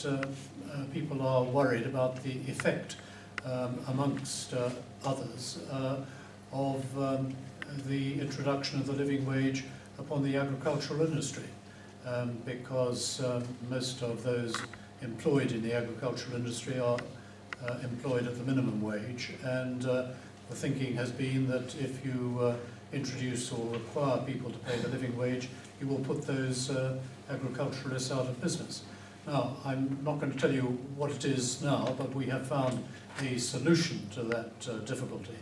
that people are worried about the effect, amongst others, of the introduction of the living wage upon the agricultural industry, because most of those employed in the agricultural industry are employed at the minimum wage, and the thinking has been that if you introduce or require people to pay the living wage, you will put those agriculturalists out of business. Now, I'm not going to tell you what it is now, but we have found a solution to that difficulty,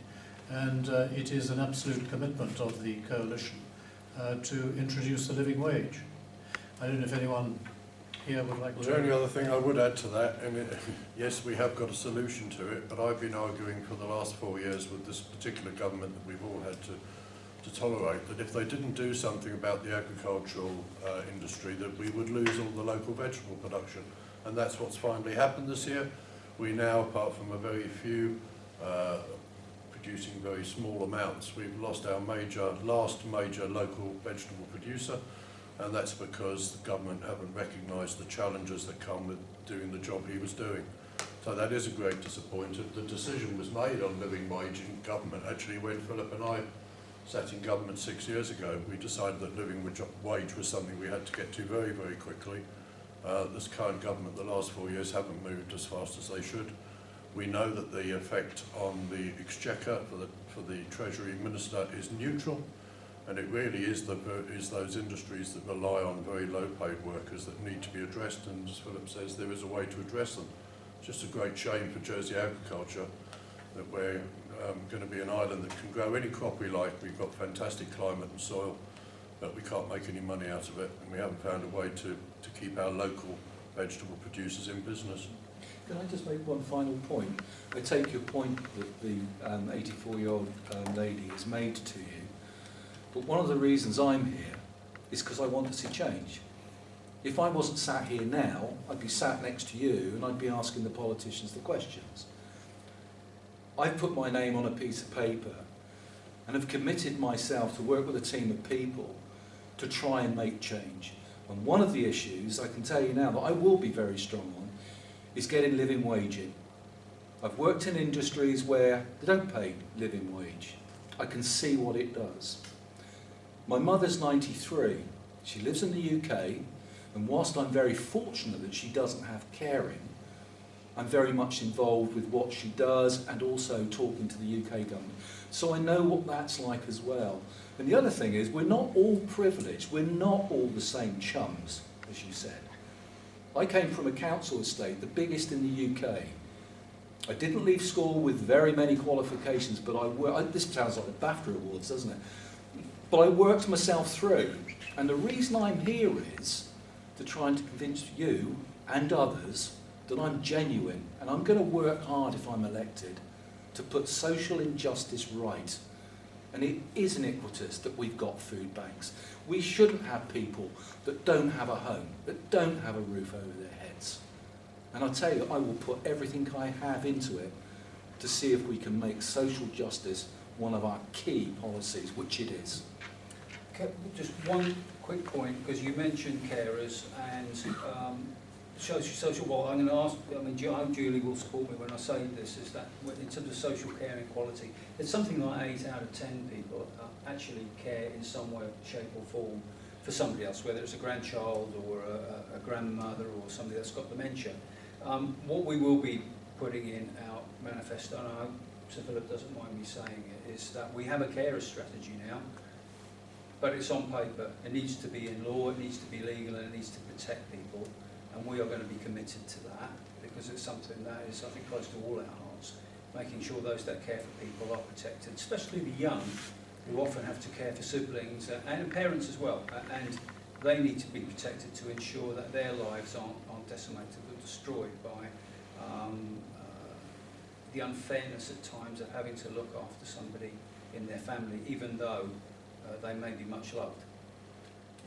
and it is an absolute commitment of the coalition to introduce the living wage. I don't know if anyone here would like to... The only other thing I would add to that, and yes, we have got a solution to it, but I've been arguing for the last 4 years with this particular government that we've all had to tolerate, that if they didn't do something about the agricultural industry, that we would lose all the local vegetable production. And that's what's finally happened this year. We now, apart from a very few producing very small amounts, we've lost our last major local vegetable producer, and that's because the government haven't recognised the challenges that come with doing the job he was doing. So that is a great disappointment. The decision was made on living wage in government. Actually, when Philip and I sat in government 6 years ago, we decided that living wage was something we had to get to very, very quickly. This current government, the last 4 years, haven't moved as fast as they should. We know that the effect on the exchequer for the Treasury Minister is neutral, and it really is those industries that rely on very low-paid workers that need to be addressed, and as Philip says, there is a way to address them. It's just a great shame for Jersey agriculture that we're going to be an island that can grow any crop we like. We've got fantastic climate and soil, but we can't make any money out of it, and we haven't found a way to keep our local vegetable producers in business. Can I just make one final point? I take your point that the 84-year-old lady has made to you, but one of the reasons I'm here is because I want to see change. If I wasn't sat here now, I'd be sat next to you and I'd be asking the politicians the questions. I've put my name on a piece of paper and have committed myself to work with a team of people to try and make change. And one of the issues, I can tell you now, that I will be very strong on, is getting living wage in. I've worked in industries where they don't pay living wage. I can see what it does. My mother's 93. She lives in the UK, and whilst I'm very fortunate that she doesn't have caring, I'm very much involved with what she does and also talking to the UK government. So I know what that's like as well. And the other thing is, we're not all privileged. We're not all the same chums, as you said. I came from a council estate, the biggest in the UK. I didn't leave school with very many qualifications, but this sounds like the BAFTA Awards, doesn't it? But I worked myself through. And the reason I'm here is to try and convince you and others that I'm genuine, and I'm going to work hard if I'm elected to put social injustice right. And it is iniquitous that we've got food banks. We shouldn't have people that don't have a home, that don't have a roof over their heads. And I tell you, I will put everything I have into it to see if we can make social justice one of our key policies, which it is. Okay, just one quick point, because you mentioned carers and social. Well, I'm going to ask. I mean, I hope Julie will support me when I say this. Is that in terms of social care and equality, it's something like 8 out of 10 people actually care in some way, shape, or form for somebody else, whether it's a grandchild or a grandmother or somebody that's got dementia. What we will be putting in our manifesto, and I hope Sir Philip doesn't mind me saying it, is that we have a carer strategy now. But it's on paper. It needs to be in law, it needs to be legal, and it needs to protect people. And we are going to be committed to that, because it's something that is, I think, close to all our hearts, making sure those that care for people are protected, especially the young, who often have to care for siblings and parents as well. And they need to be protected to ensure that their lives aren't decimated or destroyed by the unfairness at times of having to look after somebody in their family, even though they may be much loved.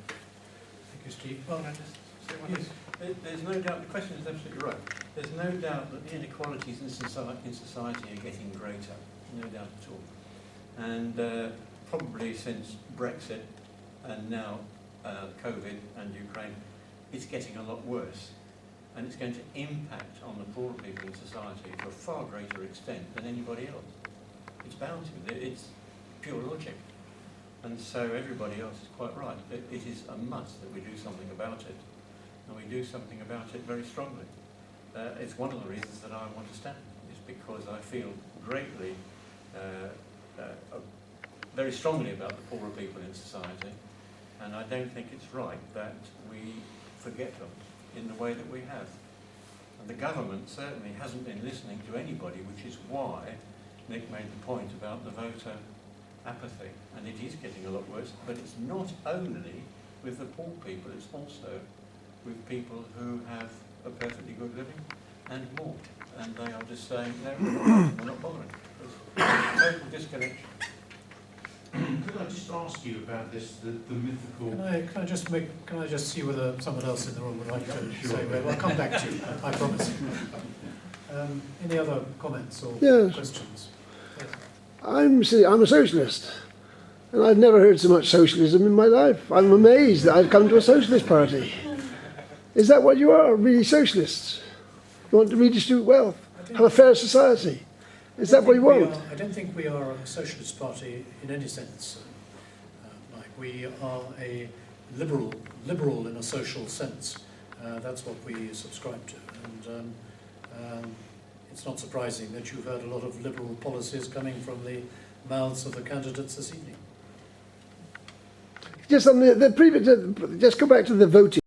Thank you, Steve. Well, I just say one yes. There's no doubt, the question is absolutely right. There's no doubt that the inequalities in society are getting greater, no doubt at all. And probably since Brexit and now COVID and Ukraine, it's getting a lot worse. and it's going to impact on the poorer people in society to a far greater extent than anybody else. It's bound to. It's pure logic. And so everybody else is quite right. It is a must that we do something about it, and we do something about it very strongly. It's one of the reasons that I want to stand, is because I feel greatly, very strongly about the poorer people in society, and I don't think it's right that we forget them in the way that we have. And the government certainly hasn't been listening to anybody, which is why Nick made the point about the voter apathy, and it is getting a lot worse, but it's not only with the poor people, it's also with people who have a perfectly good living and more, and they are just saying, no, we're not bothering. There's a total disconnection. Could I just ask you about this, the mythical... Can I just see whether someone else in the room would like to Sure. say, well, I'll come back to you, I promise. Any other comments or Yes. questions? Yes. I'm a socialist, and I've never heard so much socialism in my life. I'm amazed that I've come to a socialist party. Is that what you are, really socialists? You want to redistribute wealth, have a fair society? Is that what you want? I don't think we are a socialist party in any sense, Mike. We are a liberal in a social sense. That's what we subscribe to. And it's not surprising that you've heard a lot of liberal policies coming from the mouths of the candidates this evening. Just on the previous, just go back to the voting.